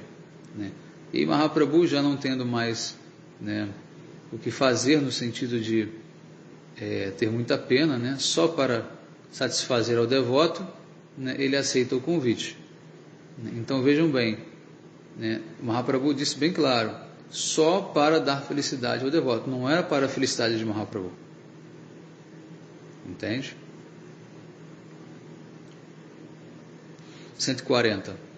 né? E Mahaprabhu, já não tendo mais, né, o que fazer no sentido de ter muita pena, né, só para satisfazer ao devoto, né, ele aceita o convite. Então vejam bem, né, Mahaprabhu disse bem claro: só para dar felicidade ao devoto, não era para a felicidade de Mahaprabhu. Entende? 140.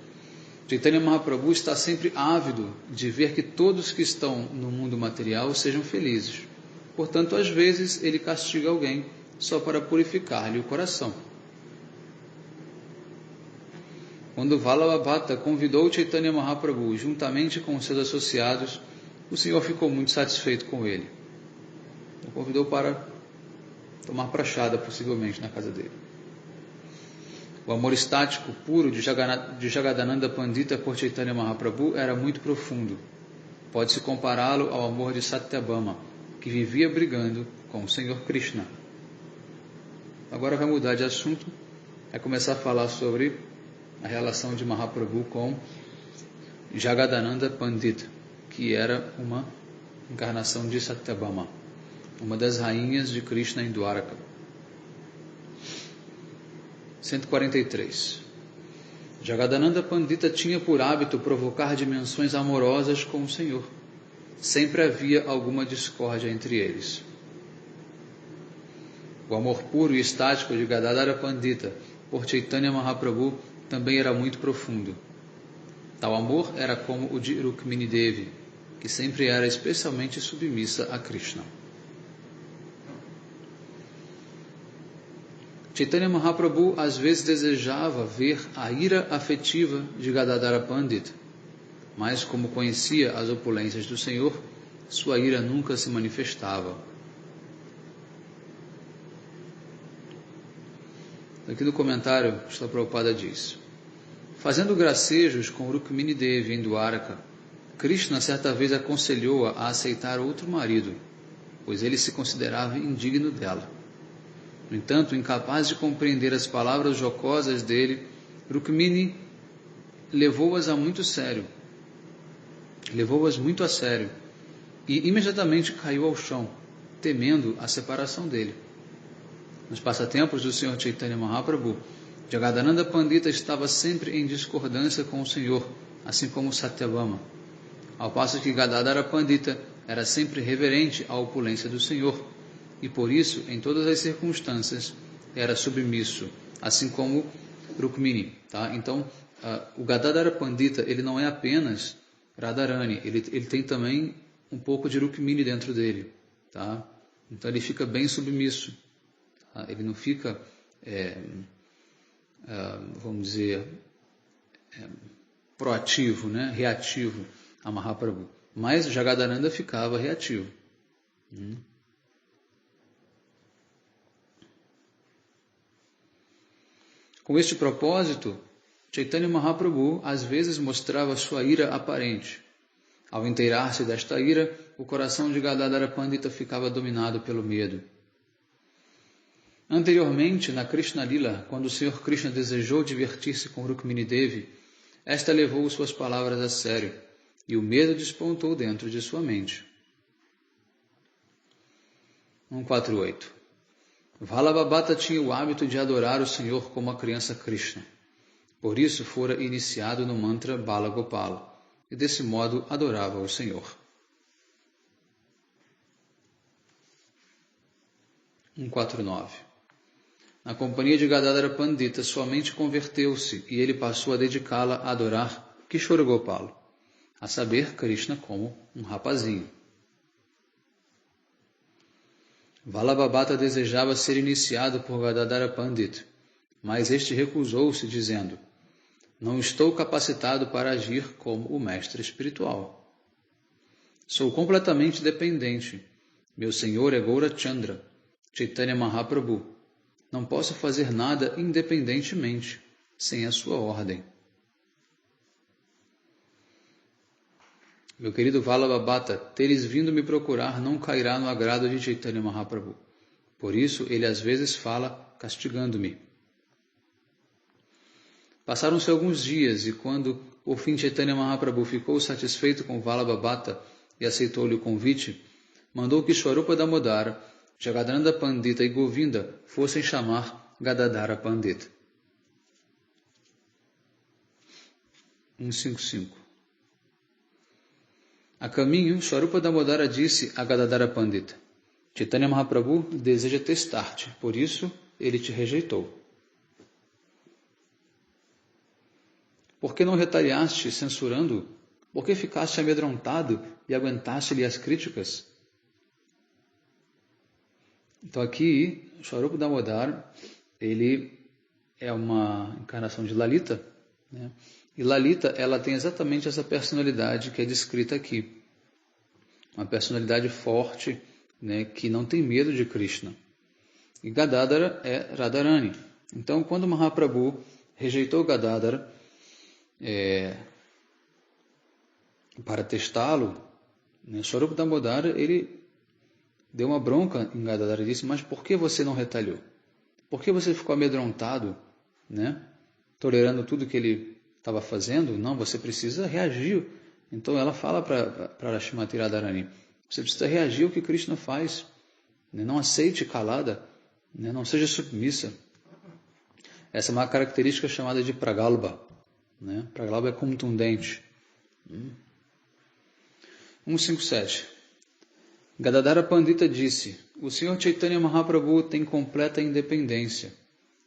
Chaitanya Mahaprabhu está sempre ávido de ver que todos que estão no mundo material sejam felizes. Portanto, às vezes, ele castiga alguém só para purificar-lhe o coração. Quando Vallabhavata convidou Chaitanya Mahaprabhu juntamente com seus associados, o Senhor ficou muito satisfeito com ele. O convidou para tomar prachada, possivelmente, na casa dele. O amor estático puro de Jagadananda Pandita por Chaitanya Mahaprabhu era muito profundo. Pode-se compará-lo ao amor de Satyabhama, que vivia brigando com o Senhor Krishna. Agora vai mudar de assunto, vai começar a falar sobre a relação de Mahaprabhu com Jagadananda Pandita. que era uma encarnação de Satyabhama, uma das rainhas de Krishna em Dwaraka. 143. Jagadananda Pandita tinha por hábito provocar dimensões amorosas com o Senhor. Sempre havia alguma discórdia entre eles. O amor puro e estático de Gadadhara Pandita por Chaitanya Mahaprabhu também era muito profundo. Tal amor era como o de Rukmini Devi, que sempre era especialmente submissa a Krishna. Chaitanya Mahaprabhu às vezes desejava ver a ira afetiva de Gadadhara Pandita, mas como conhecia as opulências do Senhor, sua ira nunca se manifestava. Aqui no comentário, Srila Prabhupada diz: fazendo gracejos com Rukmini Devi em Dwaraka, Krishna certa vez aconselhou-a a aceitar outro marido, pois ele se considerava indigno dela. No entanto, incapaz de compreender as palavras jocosas dele, Rukmini levou-as muito a sério, e imediatamente caiu ao chão, temendo a separação dele. Nos passatempos do Sr. Chaitanya Mahaprabhu, Jagadananda Pandita estava sempre em discordância com o Senhor, assim como Satyabhama, ao passo que Gadadhara Pandita era sempre reverente à opulência do Senhor, e por isso, em todas as circunstâncias, era submisso, assim como Rukmini. Tá? Então, o Gadadhara Pandita, ele não é apenas Radharani, ele tem também um pouco de Rukmini dentro dele. Tá? Então, ele fica bem submisso. Tá? Ele não fica, vamos dizer, proativo, né? Reativo a Mahaprabhu. Mas Jagadananda ficava reativo. Com este propósito, Chaitanya Mahaprabhu às vezes mostrava sua ira aparente. Ao inteirar-se desta ira, o coração de Gadadhara Pandita ficava dominado pelo medo. Anteriormente, na Krishna Lila, quando o Sr. Krishna desejou divertir-se com Rukmini Devi, esta levou suas palavras a sério, e o medo despontou dentro de sua mente. 148. Vallabhabhata tinha o hábito de adorar o Senhor como a criança Krishna. Por isso fora iniciado no mantra Bala Gopala, e desse modo adorava o Senhor. 149. Na companhia de Gadadhara Pandita, sua mente converteu-se e ele passou a dedicá-la a adorar Kishora Gopala, a saber, Krishna como um rapazinho. Vallabhabhata desejava ser iniciado por Gadadhara Pandita, mas este recusou-se, dizendo: não estou capacitado para agir como o mestre espiritual. Sou completamente dependente. Meu senhor é Gaurachandra, Chaitanya Mahaprabhu. Não posso fazer nada independentemente, sem a sua ordem. Meu querido Vallabhabhata, teres vindo me procurar não cairá no agrado de Chaitanya Mahaprabhu. Por isso, ele às vezes fala castigando-me. Passaram-se alguns dias e quando, por fim, Chaitanya Mahaprabhu ficou satisfeito com Vallabhabhata e aceitou-lhe o convite, mandou que Swarupa Damodara, Jagadananda Pandita e Govinda fossem chamar Gadadhara Pandita. 155. A caminho, Swarupa Damodara disse a Gadadhara Pandita: Chaitanya Mahaprabhu deseja testar-te, por isso ele te rejeitou. Por que não retaliaste censurando-o? Por que ficaste amedrontado e aguentaste-lhe as críticas? Então aqui, Swarupa Damodara, ele é uma encarnação de Lalita, né? E Lalita, ela tem exatamente essa personalidade que é descrita aqui. Uma personalidade forte, né, que não tem medo de Krishna. E Gadadhara é Radharani. Então, quando Mahaprabhu rejeitou Gadadhara para testá-lo, né, Swarupa Damodara, ele deu uma bronca em Gadadhara e disse: mas por que você não retaliou? Por que você ficou amedrontado, né, tolerando tudo que ele estava fazendo? Não, você precisa reagir Então ela fala para Srimati Radharani, você precisa reagir ao que Krishna faz, né? Não aceite calada, né? Não seja submissa. Essa é uma característica chamada de pragalpa, né? Pragalpa é contundente. 157. Gadadhara Pandita disse, o Senhor Chaitanya Mahaprabhu tem completa independência.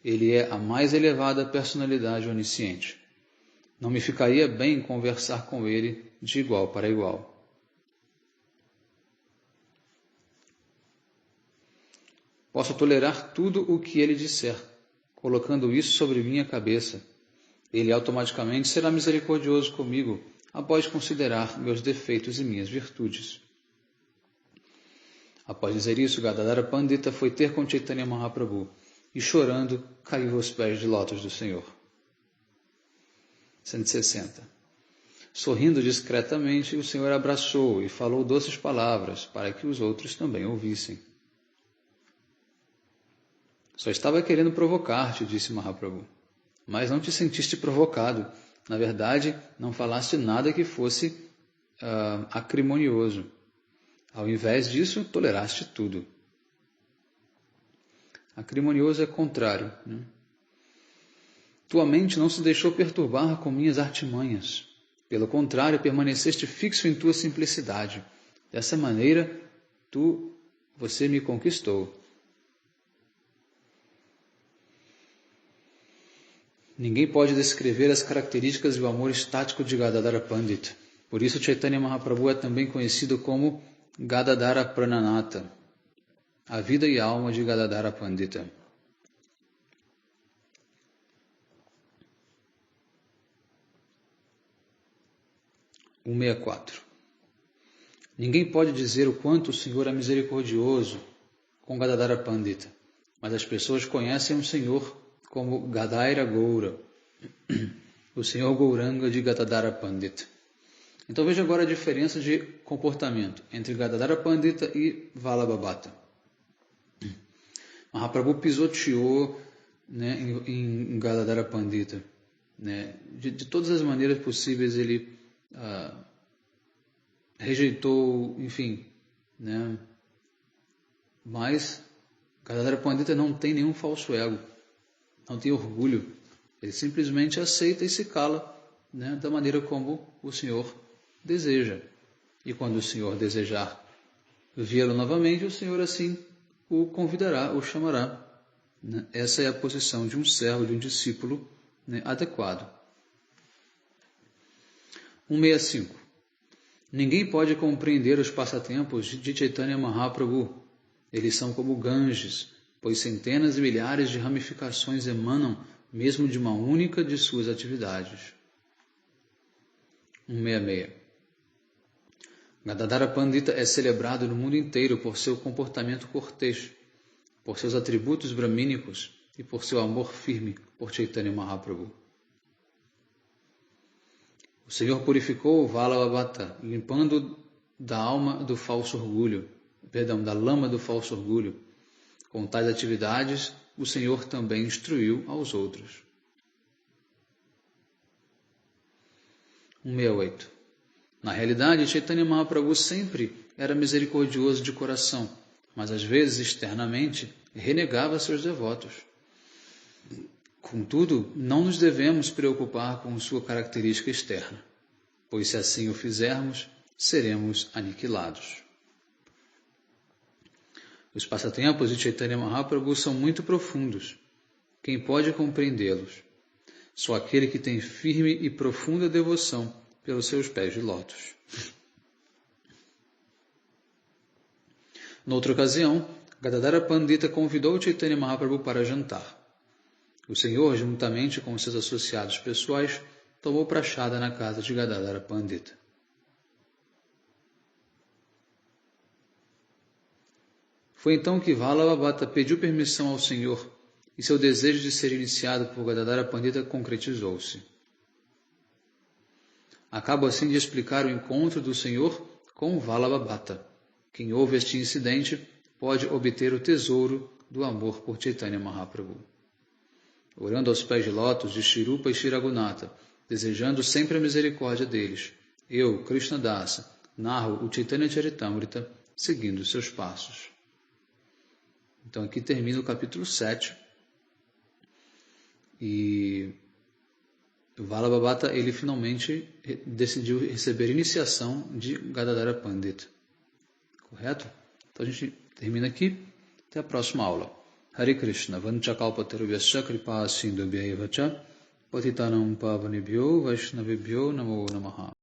Ele é a mais elevada personalidade onisciente. Não me ficaria bem conversar com ele de igual para igual. Posso tolerar tudo o que ele disser, colocando isso sobre minha cabeça. Ele automaticamente será misericordioso comigo, após considerar meus defeitos e minhas virtudes. Após dizer isso, Gadadhara Pandita foi ter com Chaitanya Mahaprabhu e, chorando, caiu aos pés de lótus do Senhor. 160. Sorrindo discretamente, o Senhor abraçou e falou doces palavras para que os outros também ouvissem. Só estava querendo provocar-te, disse Mahaprabhu, mas não te sentiste provocado. Na verdade, não falaste nada que fosse acrimonioso. Ao invés disso, toleraste tudo. Acrimonioso é contrário, né? Tua mente não se deixou perturbar com minhas artimanhas. Pelo contrário, permaneceste fixo em tua simplicidade. Dessa maneira, você me conquistou. Ninguém pode descrever as características e o amor estático de Gadadhara Pandita. Por isso, Chaitanya Mahaprabhu é também conhecido como Gadadhara Prananatha, a vida e alma de Gadadhara Pandita. 164. Ninguém pode dizer o quanto o Senhor é misericordioso com Gadadhara Pandita, mas as pessoas conhecem o Senhor como Gadaira Goura, o Senhor Gouranga de Gadadhara Pandita. Então veja agora a diferença de comportamento entre Gadadhara Pandita e Vallabha. Mahaprabhu pisoteou, né, em Gadadhara Pandita. Né, de todas as maneiras possíveis ele rejeitou, enfim, né, mas Gadadhara Pandita não tem nenhum falso ego, não tem orgulho, ele simplesmente aceita e se cala, né, da maneira como o Senhor deseja. E quando o Senhor desejar vê-lo novamente, o Senhor assim o convidará, o chamará. Né? Essa é a posição de um servo, de um discípulo, né, adequado. 165. Ninguém pode compreender os passatempos de Chaitanya Mahaprabhu. Eles são como Ganges, pois centenas e milhares de ramificações emanam mesmo de uma única de suas atividades. 166. Gadadhara Pandita é celebrado no mundo inteiro por seu comportamento cortês, por seus atributos bramínicos e por seu amor firme por Chaitanya Mahaprabhu. O Senhor purificou Vallabha, limpando da lama do falso orgulho. Com tais atividades, o Senhor também instruiu aos outros. 168. Na realidade, Chaitanya Mahaprabhu sempre era misericordioso de coração, mas às vezes, externamente, renegava seus devotos. Contudo, não nos devemos preocupar com sua característica externa, pois se assim o fizermos, seremos aniquilados. Os passatempos de Chaitanya Mahaprabhu são muito profundos. Quem pode compreendê-los? Só aquele que tem firme e profunda devoção pelos seus pés de lótus. Noutra ocasião, Gadadhara Pandita convidou Chaitanya Mahaprabhu para jantar. O Senhor, juntamente com seus associados pessoais, tomou prachada na casa de Gadadhara Pandita. Foi então que Vallabha pediu permissão ao Senhor e seu desejo de ser iniciado por Gadadhara Pandita concretizou-se. Acabo assim de explicar o encontro do Senhor com Vallabha. Quem ouve este incidente pode obter o tesouro do amor por Chaitanya Mahaprabhu. Orando aos pés de lótus de Shirupa e Shiragunata, desejando sempre a misericórdia deles, Eu, Krishna Dasa, narro o Chaitanya Charitamrita seguindo seus passos. Então aqui termina o capítulo 7. E o Vallabhabhata, ele finalmente decidiu receber iniciação de Gadadhara Pandit. Correto? Então a gente termina aqui. Até a próxima aula. Hare Krishna. Vanchakalpatarubhyascha kripa sindhubhya evacha patitanam pavanebhyo vaishnavebhyo namo namaha.